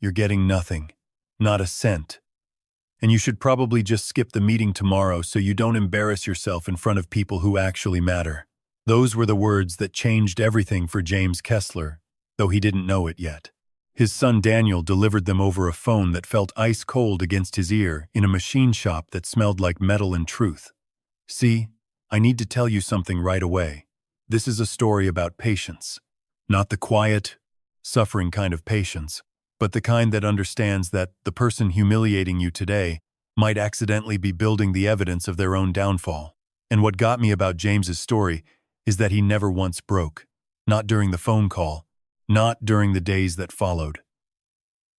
You're getting nothing. Not a cent. And you should probably just skip the meeting tomorrow so you don't embarrass yourself in front of people who actually matter. Those were the words that changed everything for James Kessler, though he didn't know it yet. His son Daniel delivered them over a phone that felt ice cold against his ear in a machine shop that smelled like metal and truth. See, I need to tell you something right away. This is a story about patience. Not the quiet, suffering kind of patience, but the kind that understands that the person humiliating you today might accidentally be building the evidence of their own downfall. And what got me about James's story is that he never once broke. Not during the phone call. Not during the days that followed.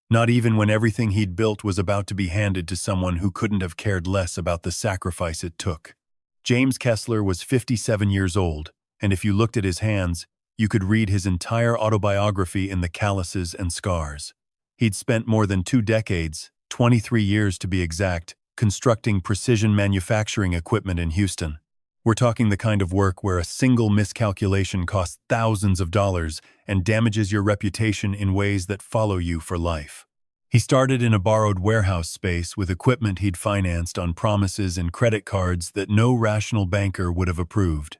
Not even when everything he'd built was about to be handed to someone who couldn't have cared less about the sacrifice it took. James Kessler was 57 years old, and if you looked at his hands, you could read his entire autobiography in the calluses and scars. He'd spent more than 2 decades, 23 years to be exact, constructing precision manufacturing equipment in Houston. We're talking the kind of work where a single miscalculation costs thousands of dollars and damages your reputation in ways that follow you for life. He started in a borrowed warehouse space with equipment he'd financed on promises and credit cards that no rational banker would have approved.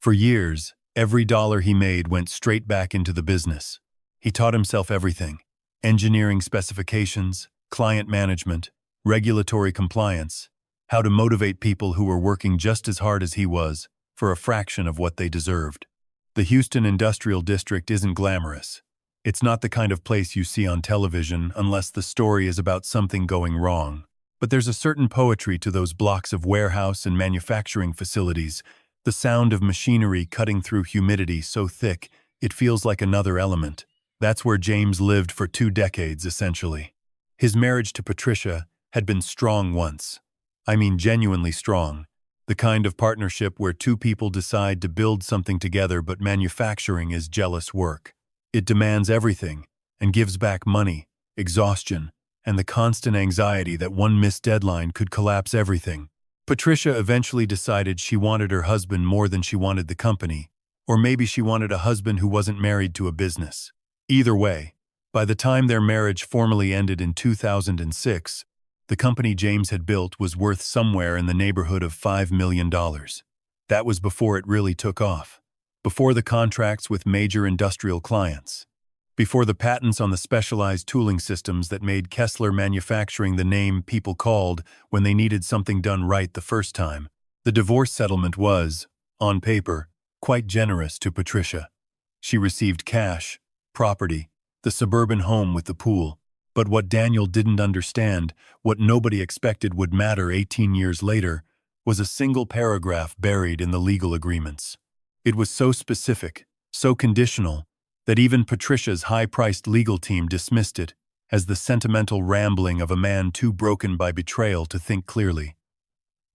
For years, every dollar he made went straight back into the business. He taught himself everything: engineering specifications, client management, regulatory compliance, how to motivate people who were working just as hard as he was for a fraction of what they deserved. The Houston Industrial District isn't glamorous. It's not the kind of place you see on television unless the story is about something going wrong. But there's a certain poetry to those blocks of warehouse and manufacturing facilities, the sound of machinery cutting through humidity so thick it feels like another element. That's where James lived for 2 decades, essentially. His marriage to Patricia had been strong once. I mean genuinely strong. The kind of partnership where 2 people decide to build something together, but manufacturing is jealous work. It demands everything and gives back money, exhaustion, and the constant anxiety that one missed deadline could collapse everything. Patricia eventually decided she wanted her husband more than she wanted the company, or maybe she wanted a husband who wasn't married to a business. Either way, by the time their marriage formally ended in 2006, the company James had built was worth somewhere in the neighborhood of $5 million. That was before it really took off. Before the contracts with major industrial clients. Before the patents on the specialized tooling systems that made Kessler Manufacturing the name people called when they needed something done right the first time. The divorce settlement was, on paper, quite generous to Patricia. She received cash, property, the suburban home with the pool. But what Daniel didn't understand, what nobody expected would matter 18 years later, was a single paragraph buried in the legal agreements. It was so specific, so conditional, that even Patricia's high-priced legal team dismissed it as the sentimental rambling of a man too broken by betrayal to think clearly.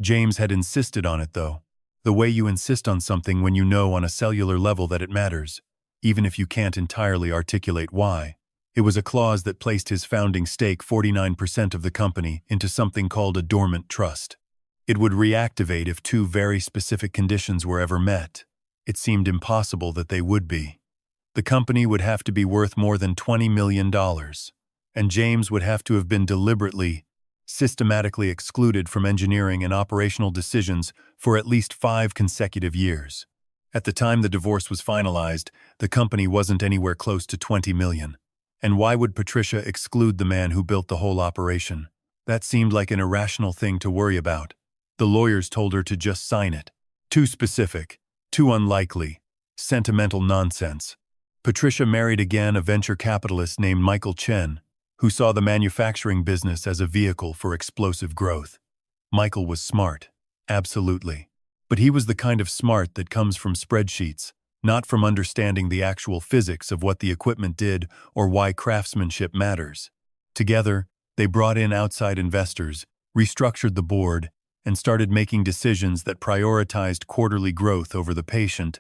James had insisted on it, though, the way you insist on something when you know on a cellular level that it matters, even if you can't entirely articulate why. It was a clause that placed his founding stake, 49% of the company, into something called a dormant trust. It would reactivate if 2 very specific conditions were ever met. It seemed impossible that they would be. The company would have to be worth more than $20 million, and James would have to have been deliberately, systematically excluded from engineering and operational decisions for at least 5 consecutive years. At the time the divorce was finalized, the company wasn't anywhere close to $20 million. And why would Patricia exclude the man who built the whole operation? That seemed like an irrational thing to worry about. The lawyers told her to just sign it. Too specific, too unlikely, sentimental nonsense. Patricia married again a venture capitalist named Michael Chen, who saw the manufacturing business as a vehicle for explosive growth. Michael was smart, absolutely. But he was the kind of smart that comes from spreadsheets, not from understanding the actual physics of what the equipment did or why craftsmanship matters. Together, they brought in outside investors, restructured the board, and started making decisions that prioritized quarterly growth over the patient,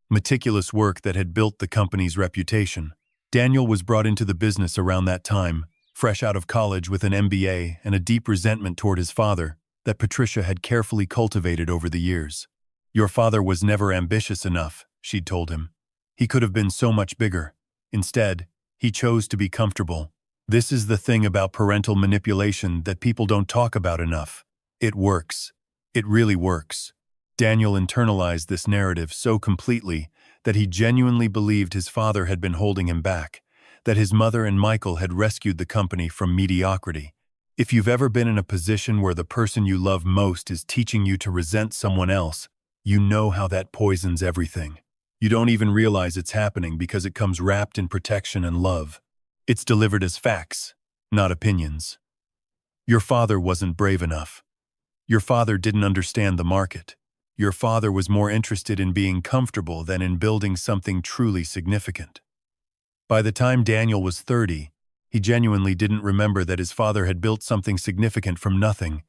meticulous work that had built the company's reputation. Daniel was brought into the business around that time, fresh out of college with an MBA and a deep resentment toward his father that Patricia had carefully cultivated over the years. "Your father was never ambitious enough," she'd told him. "He could have been so much bigger. Instead, he chose to be comfortable. This is the thing about parental manipulation that people don't talk about enough. It works. It really works. Daniel internalized this narrative so completely that he genuinely believed his father had been holding him back, that his mother and Michael had rescued the company from mediocrity. If you've ever been in a position where the person you love most is teaching you to resent someone else, you know how that poisons everything. You don't even realize it's happening because it comes wrapped in protection and love. It's delivered as facts, not opinions. Your father wasn't brave enough. Your father didn't understand the market. Your father was more interested in being comfortable than in building something truly significant. By the time Daniel was 30, he genuinely didn't remember that his father had built something significant from nothing.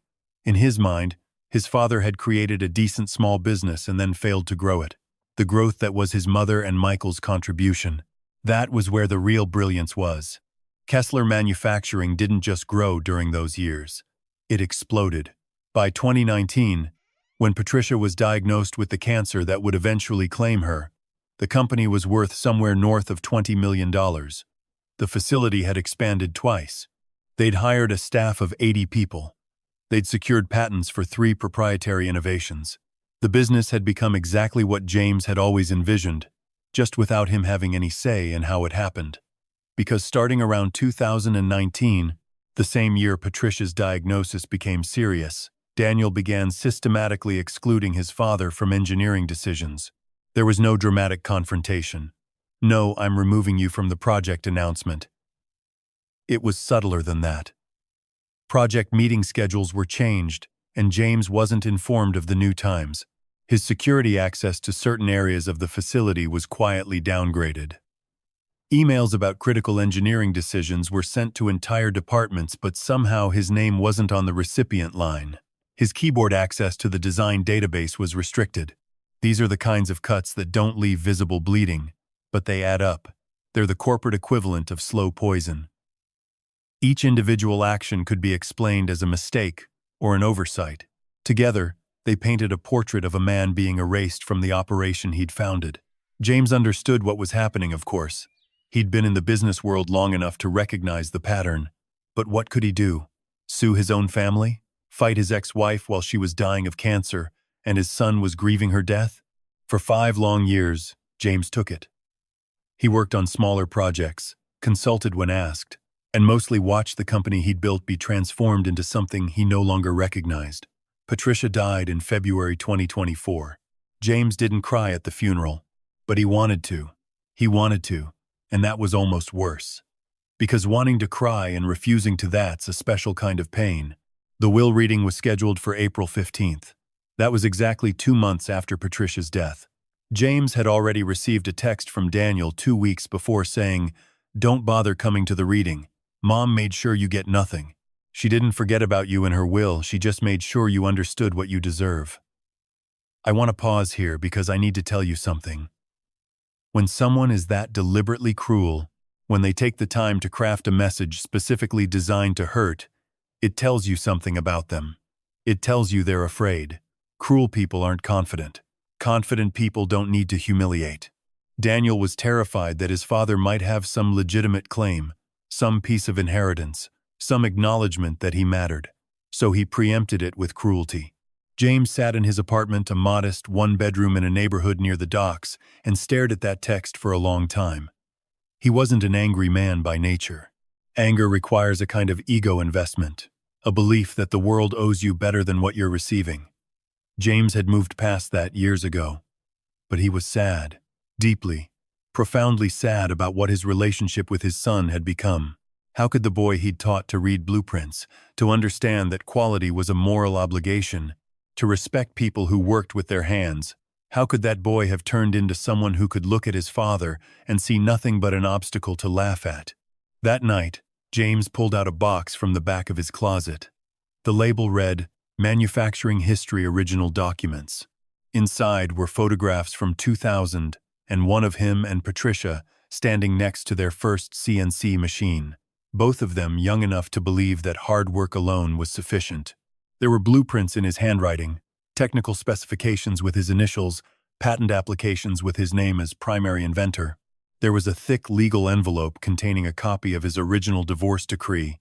In his mind, his father had created a decent small business and then failed to grow it. The growth that was his mother and Michael's contribution. That was where the real brilliance was. Kessler Manufacturing didn't just grow during those years. It exploded. By 2019, when Patricia was diagnosed with the cancer that would eventually claim her, the company was worth somewhere north of $20 million. The facility had expanded twice. They'd hired a staff of 80 people. They'd secured patents for 3 proprietary innovations. The business had become exactly what James had always envisioned, just without him having any say in how it happened. Because starting around 2019, the same year Patricia's diagnosis became serious, Daniel began systematically excluding his father from engineering decisions. There was no dramatic confrontation. No, I'm removing you from the project announcement. It was subtler than that. Project meeting schedules were changed, and James wasn't informed of the new times. His security access to certain areas of the facility was quietly downgraded. Emails about critical engineering decisions were sent to entire departments, but somehow his name wasn't on the recipient line. His keyboard access to the design database was restricted. These are the kinds of cuts that don't leave visible bleeding, but they add up. They're the corporate equivalent of slow poison. Each individual action could be explained as a mistake or an oversight. Together, they painted a portrait of a man being erased from the operation he'd founded. James understood what was happening, of course. He'd been in the business world long enough to recognize the pattern. But what could he do? Sue his own family? Fight his ex-wife while she was dying of cancer and his son was grieving her death? For 5 long years, James took it. He worked on smaller projects, consulted when asked, and mostly watched the company he'd built be transformed into something he no longer recognized. Patricia died in February 2024. James didn't cry at the funeral, but he wanted to. He wanted to, and that was almost worse. Because wanting to cry and refusing to, that's a special kind of pain. The will reading was scheduled for April 15th. That was exactly 2 months after Patricia's death. James had already received a text from Daniel 2 weeks before saying, "Don't bother coming to the reading. Mom made sure you get nothing. She didn't forget about you in her will, she just made sure you understood what you deserve." I want to pause here because I need to tell you something. When someone is that deliberately cruel, when they take the time to craft a message specifically designed to hurt, it tells you something about them. It tells you they're afraid. Cruel people aren't confident. Confident people don't need to humiliate. Daniel was terrified that his father might have some legitimate claim, some piece of inheritance, some acknowledgement that he mattered. So he preempted it with cruelty. James sat in his apartment, a modest 1-bedroom in a neighborhood near the docks, and stared at that text for a long time. He wasn't an angry man by nature. Anger requires a kind of ego investment, a belief that the world owes you better than what you're receiving. James had moved past that years ago. But he was sad, deeply, profoundly sad about what his relationship with his son had become. How could the boy he'd taught to read blueprints, to understand that quality was a moral obligation, to respect people who worked with their hands, how could that boy have turned into someone who could look at his father and see nothing but an obstacle to laugh at? That night, James pulled out a box from the back of his closet. The label read, "Manufacturing History Original Documents." Inside were photographs from 2000 and one of him and Patricia standing next to their first CNC machine, both of them young enough to believe that hard work alone was sufficient. There were blueprints in his handwriting, technical specifications with his initials, patent applications with his name as primary inventor. There was a thick legal envelope containing a copy of his original divorce decree,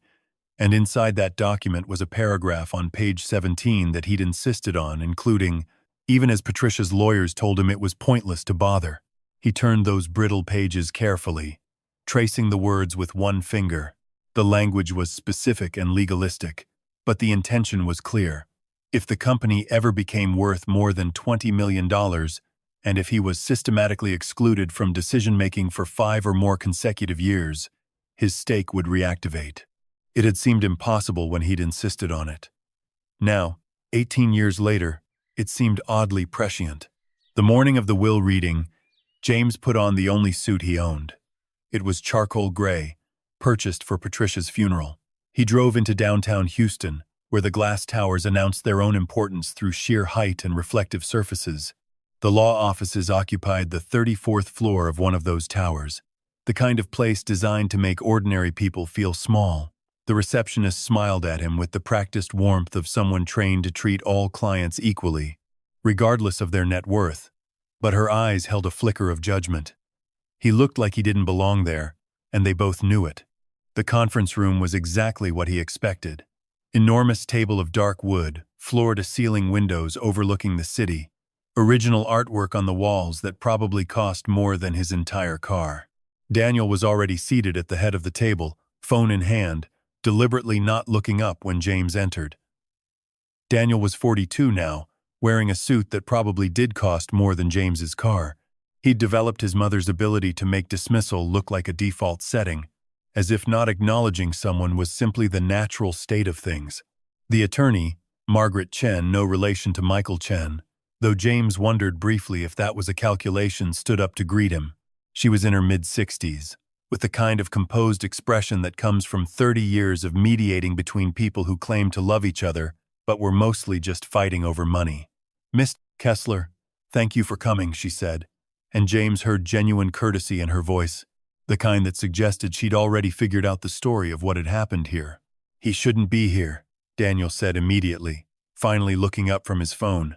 and inside that document was a paragraph on page 17 that he'd insisted on, including, even as Patricia's lawyers told him it was pointless to bother. He turned those brittle pages carefully, tracing the words with one finger. The language was specific and legalistic, but the intention was clear. If the company ever became worth more than $20 million, and if he was systematically excluded from decision-making for 5 or more consecutive years, his stake would reactivate. It had seemed impossible when he'd insisted on it. Now, 18 years later, it seemed oddly prescient. The morning of the will reading, James put on the only suit he owned. It was charcoal gray, purchased for Patricia's funeral. He drove into downtown Houston, where the glass towers announced their own importance through sheer height and reflective surfaces. The law offices occupied the 34th floor of one of those towers, the kind of place designed to make ordinary people feel small. The receptionist smiled at him with the practiced warmth of someone trained to treat all clients equally, regardless of their net worth, but her eyes held a flicker of judgment. He looked like he didn't belong there, and they both knew it. The conference room was exactly what he expected. Enormous table of dark wood, floor-to-ceiling windows overlooking the city, original artwork on the walls that probably cost more than his entire car. Daniel was already seated at the head of the table, phone in hand, deliberately not looking up when James entered. Daniel was 42 now, wearing a suit that probably did cost more than James's car. He'd developed his mother's ability to make dismissal look like a default setting, as if not acknowledging someone was simply the natural state of things. The attorney, Margaret Chen, no relation to Michael Chen, though James wondered briefly if that was a calculation, stood up to greet him. She was in her mid-60s, with the kind of composed expression that comes from 30 years of mediating between people who claimed to love each other, but were mostly just fighting over money. "Miss Kessler, thank you for coming," she said, and James heard genuine courtesy in her voice, the kind that suggested she'd already figured out the story of what had happened here. "He shouldn't be here," Daniel said immediately, finally looking up from his phone.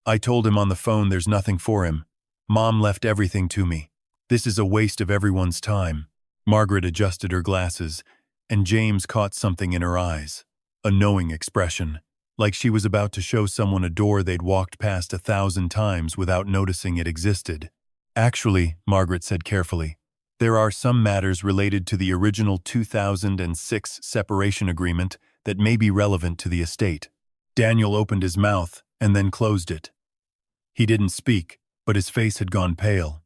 "I told him on the phone there's nothing for him. Mom left everything to me. This is a waste of everyone's time." Margaret adjusted her glasses, and James caught something in her eyes, a knowing expression, like she was about to show someone a door they'd walked past 1,000 times without noticing it existed. "Actually," Margaret said carefully, "there are some matters related to the original 2006 separation agreement that may be relevant to the estate." Daniel opened his mouth and then closed it. He didn't speak, but his face had gone pale.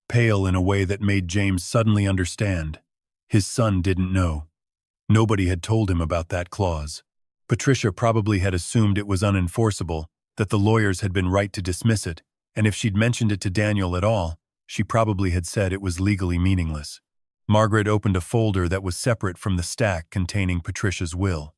Pale in a way that made James suddenly understand. His son didn't know. Nobody had told him about that clause. Patricia probably had assumed it was unenforceable, that the lawyers had been right to dismiss it, and if she'd mentioned it to Daniel at all, she probably had said it was legally meaningless. Margaret opened a folder that was separate from the stack containing Patricia's will.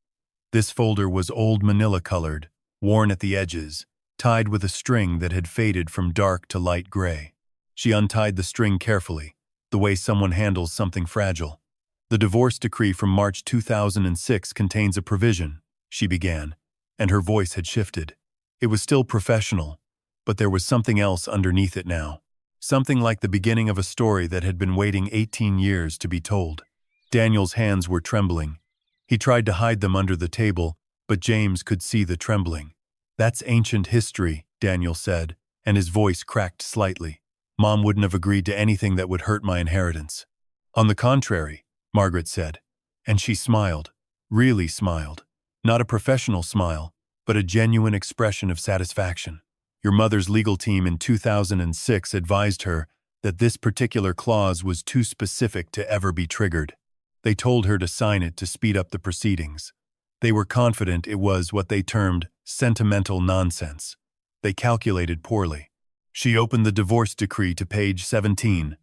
This folder was old manila-colored, worn at the edges, tied with a string that had faded from dark to light gray. She untied the string carefully, the way someone handles something fragile. "The divorce decree from March 2006 contains a provision," she began, and her voice had shifted. It was still professional, but there was something else underneath it now. Something like the beginning of a story that had been waiting 18 years to be told. Daniel's hands were trembling. He tried to hide them under the table, but James could see the trembling. "That's ancient history," Daniel said, and his voice cracked slightly. "Mom wouldn't have agreed to anything that would hurt my inheritance." "On the contrary," Margaret said, and she smiled, really smiled. Not a professional smile, but a genuine expression of satisfaction. "Your mother's legal team in 2006 advised her that this particular clause was too specific to ever be triggered. They told her to sign it to speed up the proceedings. They were confident it was what they termed sentimental nonsense. They calculated poorly." She opened the divorce decree to page 17.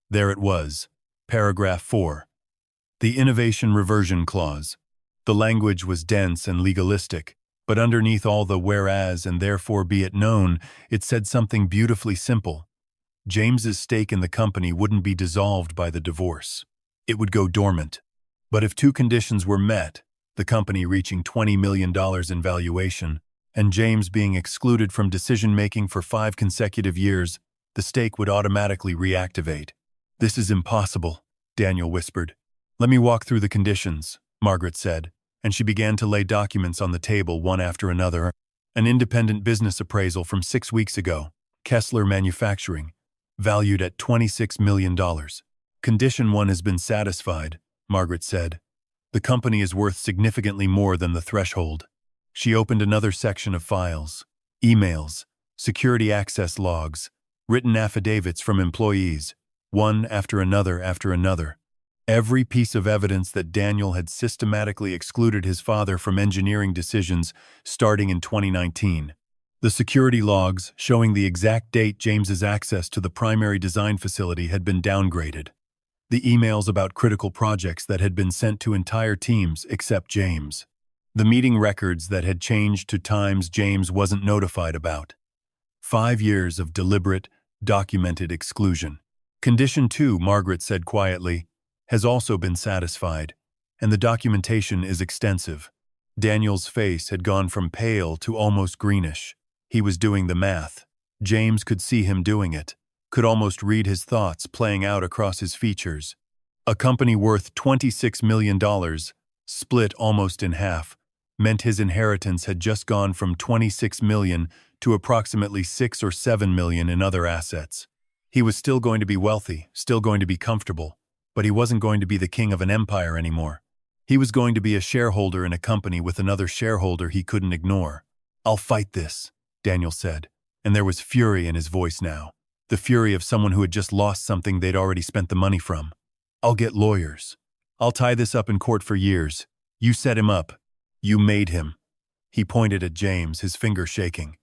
There it was, paragraph 4. The innovation reversion clause. The language was dense and legalistic, but underneath all the whereas and therefore be it known, it said something beautifully simple. James's stake in the company wouldn't be dissolved by the divorce. It would go dormant. But if 2 conditions were met, the company reaching $20 million in valuation, and James being excluded from decision-making for 5 consecutive years, the stake would automatically reactivate. This is impossible, Daniel whispered. Let me walk through the conditions, Margaret said, and she began to lay documents on the table one after another. An independent business appraisal from 6 weeks ago, Kessler Manufacturing, valued at $26 million. Condition 1 has been satisfied, Margaret said. The company is worth significantly more than the threshold. She opened another section of files, emails, security access logs, written affidavits from employees, one after another after another. Every piece of evidence that Daniel had systematically excluded his father from engineering decisions starting in 2019. The security logs showing the exact date James's access to the primary design facility had been downgraded. The emails about critical projects that had been sent to entire teams except James. The meeting records that had changed to times James wasn't notified about. 5 years of deliberate, documented exclusion. Condition 2, Margaret said quietly, has also been satisfied, and the documentation is extensive. Daniel's face had gone from pale to almost greenish. He was doing the math. James could see him doing it, could almost read his thoughts playing out across his features. A company worth $26 million, split almost in half, meant his inheritance had just gone from $26 million to approximately $6 or $7 million in other assets. He was still going to be wealthy, still going to be comfortable, but he wasn't going to be the king of an empire anymore. He was going to be a shareholder in a company with another shareholder he couldn't ignore. I'll fight this, Daniel said, and there was fury in his voice now, the fury of someone who had just lost something they'd already spent the money from. I'll get lawyers. I'll tie this up in court for years. You set him up. You made him. He pointed at James, his finger shaking.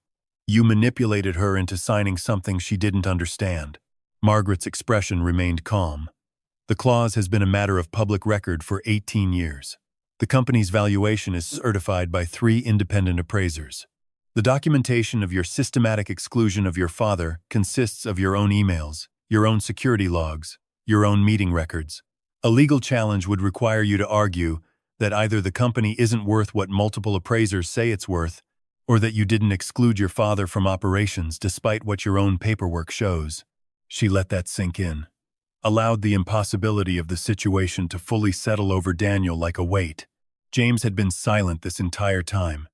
You manipulated her into signing something she didn't understand. Margaret's expression remained calm. The clause has been a matter of public record for 18 years. The company's valuation is certified by 3 independent appraisers. The documentation of your systematic exclusion of your father consists of your own emails, your own security logs, your own meeting records. A legal challenge would require you to argue that either the company isn't worth what multiple appraisers say it's worth, or that you didn't exclude your father from operations despite what your own paperwork shows. She let that sink in, allowed the impossibility of the situation to fully settle over Daniel like a weight. James had been silent this entire time.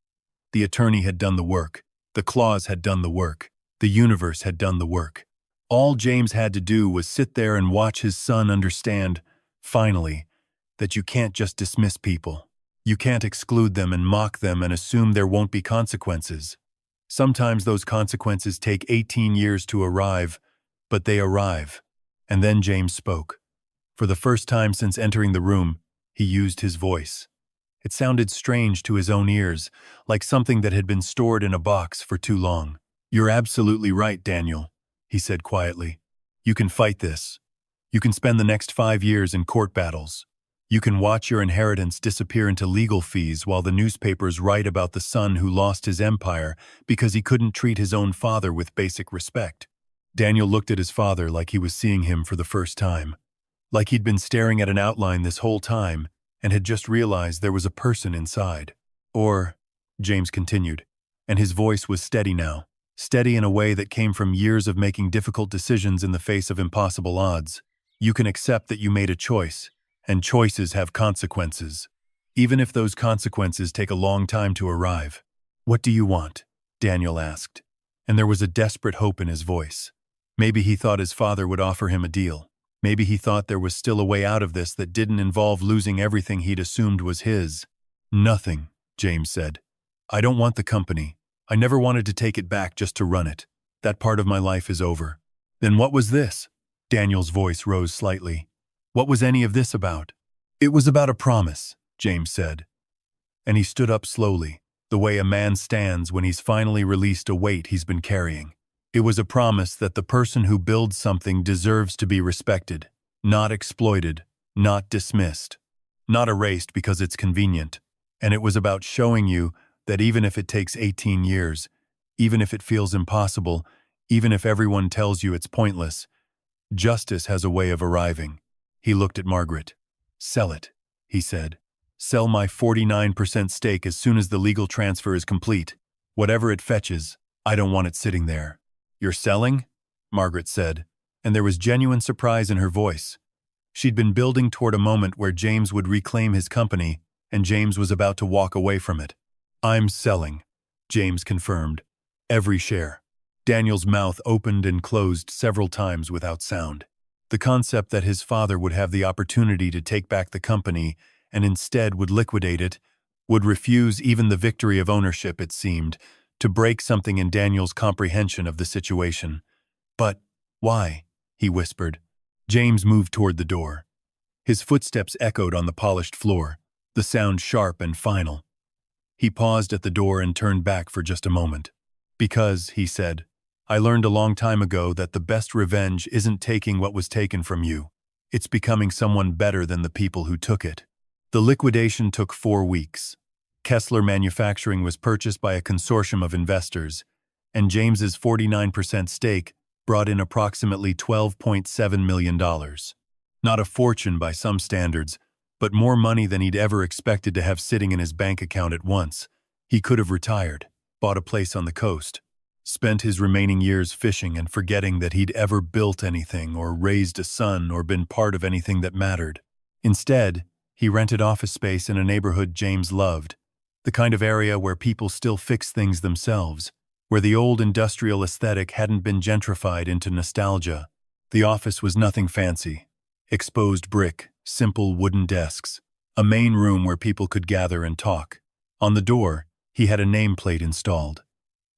The attorney had done the work. The clause had done the work. The universe had done the work. All James had to do was sit there and watch his son understand, finally, that you can't just dismiss people. You can't exclude them and mock them and assume there won't be consequences. Sometimes those consequences take 18 years to arrive, but they arrive. And then James spoke. For the first time since entering the room, he used his voice. It sounded strange to his own ears, like something that had been stored in a box for too long. You're absolutely right, Daniel, he said quietly. You can fight this. You can spend the next 5 years in court battles. You can watch your inheritance disappear into legal fees while the newspapers write about the son who lost his empire because he couldn't treat his own father with basic respect. Daniel looked at his father like he was seeing him for the first time, like he'd been staring at an outline this whole time and had just realized there was a person inside. Or, James continued, and his voice was steady now, steady in a way that came from years of making difficult decisions in the face of impossible odds. You can accept that you made a choice, and choices have consequences, even if those consequences take a long time to arrive. What do you want? Daniel asked, and there was a desperate hope in his voice. Maybe he thought his father would offer him a deal. Maybe he thought there was still a way out of this that didn't involve losing everything he'd assumed was his. Nothing, James said. I don't want the company. I never wanted to take it back just to run it. That part of my life is over. Then what was this? Daniel's voice rose slightly. What was any of this about? It was about a promise, James said. And he stood up slowly, the way a man stands when he's finally released a weight he's been carrying. It was a promise that the person who builds something deserves to be respected, not exploited, not dismissed, not erased because it's convenient. And it was about showing you that even if it takes 18 years, even if it feels impossible, even if everyone tells you it's pointless, justice has a way of arriving. He looked at Margaret. Sell it, he said. Sell my 49% stake as soon as the legal transfer is complete. Whatever it fetches, I don't want it sitting there. You're selling? Margaret said, and there was genuine surprise in her voice. She'd been building toward a moment where James would reclaim his company, and James was about to walk away from it. "I'm selling," James confirmed. "Every share." Daniel's mouth opened and closed several times without sound. The concept that his father would have the opportunity to take back the company and instead would liquidate it, would refuse even the victory of ownership, it seemed, to break something in Daniel's comprehension of the situation. "But why?" he whispered. James moved toward the door. His footsteps echoed on the polished floor, the sound sharp and final. He paused at the door and turned back for just a moment. "Because," he said, "I learned a long time ago that the best revenge isn't taking what was taken from you. It's becoming someone better than the people who took it." The liquidation took 4 weeks. Kessler Manufacturing was purchased by a consortium of investors, and James's 49% stake brought in approximately $12.7 million. Not a fortune by some standards, but more money than he'd ever expected to have sitting in his bank account at once. He could have retired, bought a place on the coast, spent his remaining years fishing and forgetting that he'd ever built anything or raised a son or been part of anything that mattered. Instead, he rented office space in a neighborhood James loved, the kind of area where people still fix things themselves, where the old industrial aesthetic hadn't been gentrified into nostalgia. The office was nothing fancy. Exposed brick, simple wooden desks, a main room where people could gather and talk. On the door, he had a nameplate installed: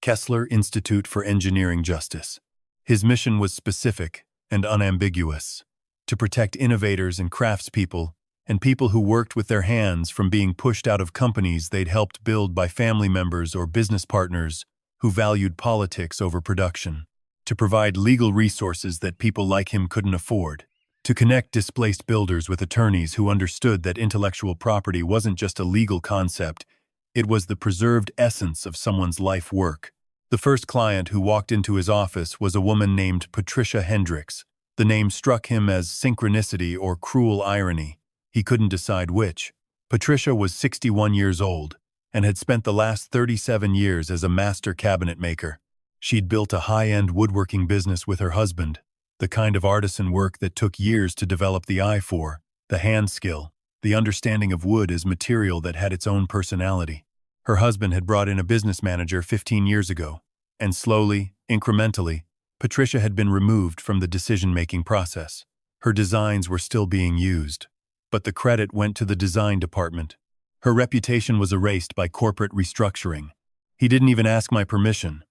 Kessler Institute for Engineering Justice. His mission was specific and unambiguous: to protect innovators and craftspeople and people who worked with their hands from being pushed out of companies they'd helped build by family members or business partners who valued politics over production, to provide legal resources that people like him couldn't afford, to connect displaced builders with attorneys who understood that intellectual property wasn't just a legal concept, it was the preserved essence of someone's life work. The first client who walked into his office was a woman named Patricia Hendricks. The name struck him as synchronicity or cruel irony. He couldn't decide which. Patricia was 61 years old and had spent the last 37 years as a master cabinet maker. She'd built a high-end woodworking business with her husband, the kind of artisan work that took years to develop the eye for, the hand skill, the understanding of wood as material that had its own personality. Her husband had brought in a business manager 15 years ago, and slowly, incrementally, Patricia had been removed from the decision-making process. Her designs were still being used, but the credit went to the design department. Her reputation was erased by corporate restructuring. "He didn't even ask my permission,"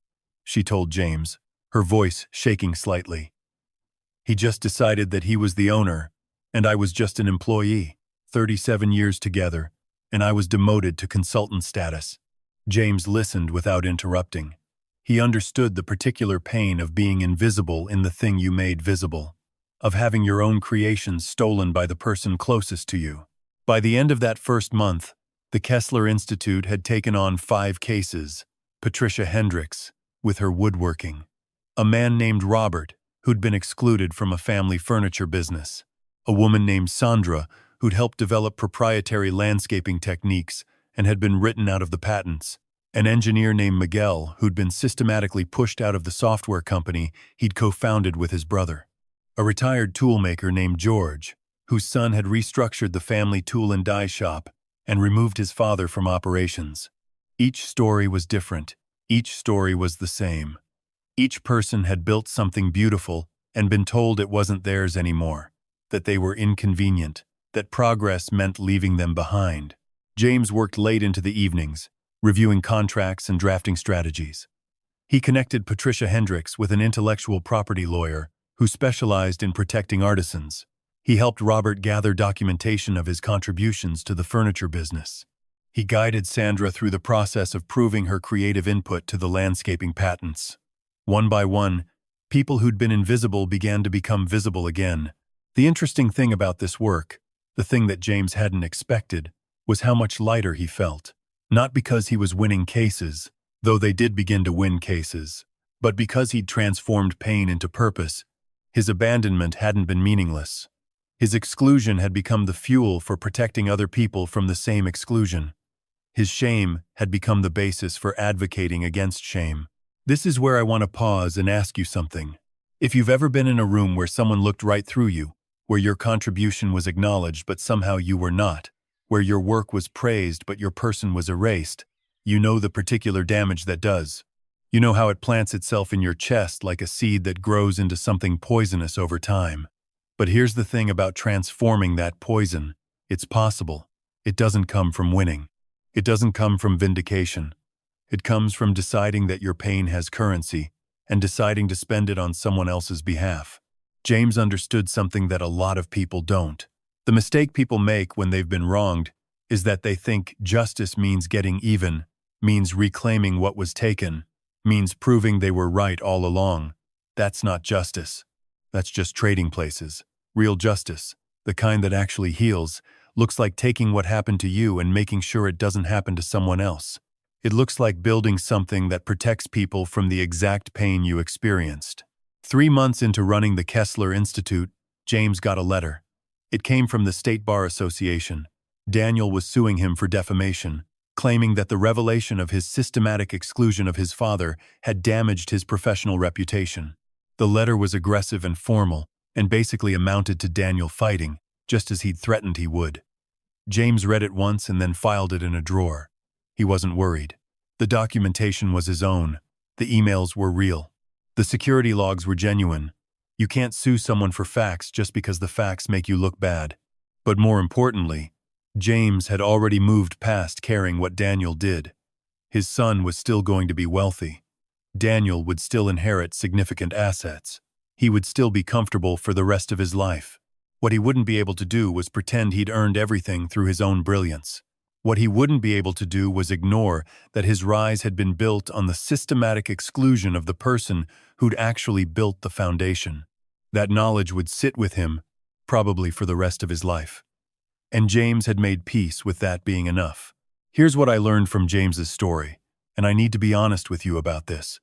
she told James, her voice shaking slightly. "He just decided that he was the owner, and I was just an employee. 37 years together, and I was demoted to consultant status." James listened without interrupting. He understood the particular pain of being invisible in the thing you made visible, of having your own creations stolen by the person closest to you. By the end of that first month, the Kessler Institute had taken on 5 cases: Patricia Hendricks, with her woodworking; a man named Robert, who'd been excluded from a family furniture business; a woman named Sandra, who'd helped develop proprietary landscaping techniques and had been written out of the patents; an engineer named Miguel, who'd been systematically pushed out of the software company he'd co-founded with his brother; a retired toolmaker named George, whose son had restructured the family tool and die shop and removed his father from operations. Each story was different. Each story was the same. Each person had built something beautiful and been told it wasn't theirs anymore, that they were inconvenient, that progress meant leaving them behind. James worked late into the evenings, reviewing contracts and drafting strategies. He connected Patricia Hendricks with an intellectual property lawyer who specialized in protecting artisans. He helped Robert gather documentation of his contributions to the furniture business. He guided Sandra through the process of proving her creative input to the landscaping patents. One by one, people who'd been invisible began to become visible again. The interesting thing about this work, the thing that James hadn't expected, was how much lighter he felt. Not because he was winning cases, though they did begin to win cases, but because he'd transformed pain into purpose. His abandonment hadn't been meaningless. His exclusion had become the fuel for protecting other people from the same exclusion. His shame had become the basis for advocating against shame. This is where I want to pause and ask you something. If you've ever been in a room where someone looked right through you, where your contribution was acknowledged but somehow you were not, where your work was praised but your person was erased, you know the particular damage that does. You know how it plants itself in your chest like a seed that grows into something poisonous over time. But here's the thing about transforming that poison. It's possible. It doesn't come from winning. It doesn't come from vindication. It comes from deciding that your pain has currency and deciding to spend it on someone else's behalf. James understood something that a lot of people don't. The mistake people make when they've been wronged is that they think justice means getting even, means reclaiming what was taken, means proving they were right all along. That's not justice. That's just trading places. Real justice, the kind that actually heals, looks like taking what happened to you and making sure it doesn't happen to someone else. It looks like building something that protects people from the exact pain you experienced. 3 months into running the Kessler Institute, James got a letter. It came from the State Bar Association. Daniel was suing him for defamation, claiming that the revelation of his systematic exclusion of his father had damaged his professional reputation. The letter was aggressive and formal, and basically amounted to Daniel fighting, just as he'd threatened he would. James read it once and then filed it in a drawer. He wasn't worried. The documentation was his own. The emails were real. The security logs were genuine. You can't sue someone for facts just because the facts make you look bad. But more importantly, James had already moved past caring what Daniel did. His son was still going to be wealthy. Daniel would still inherit significant assets. He would still be comfortable for the rest of his life. What he wouldn't be able to do was pretend he'd earned everything through his own brilliance. What he wouldn't be able to do was ignore that his rise had been built on the systematic exclusion of the person who'd actually built the foundation. That knowledge would sit with him, probably for the rest of his life. And James had made peace with that being enough. Here's what I learned from James's story, and I need to be honest with you about this.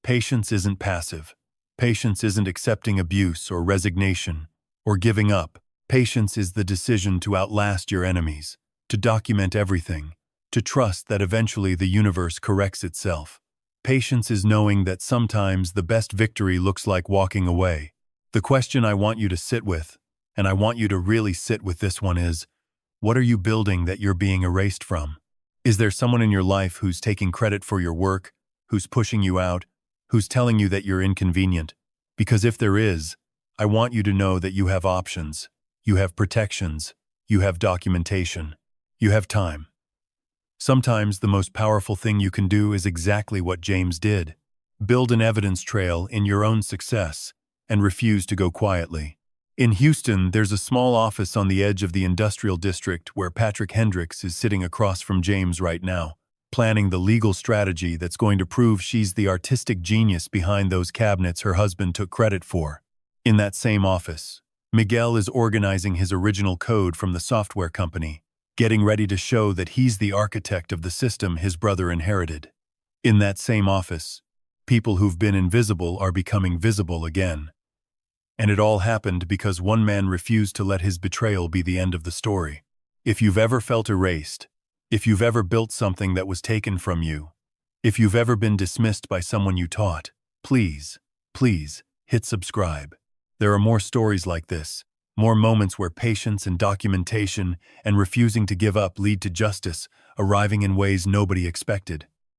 Patience isn't passive. Patience isn't accepting abuse or resignation or giving up. Patience is the decision to outlast your enemies, to document everything, to trust that eventually the universe corrects itself. Patience is knowing that sometimes the best victory looks like walking away. The question I want you to sit with, and I want you to really sit with this one is, what are you building that you're being erased from? Is there someone in your life who's taking credit for your work, who's pushing you out, who's telling you that you're inconvenient? Because if there is, I want you to know that you have options, you have protections, you have documentation, you have time. Sometimes the most powerful thing you can do is exactly what James did. Build an evidence trail in your own success and refuse to go quietly. In Houston, there's a small office on the edge of the industrial district where Patrick Hendricks is sitting across from James right now, planning the legal strategy that's going to prove she's the artistic genius behind those cabinets her husband took credit for. In that same office, Miguel is organizing his original code from the software company, getting ready to show that he's the architect of the system his brother inherited. In that same office, people who've been invisible are becoming visible again. And it all happened because one man refused to let his betrayal be the end of the story. If you've ever felt erased, if you've ever built something that was taken from you, if you've ever been dismissed by someone you taught, please hit subscribe. There are more stories like this, more moments where patience and documentation and refusing to give up lead to justice arriving in ways nobody expected.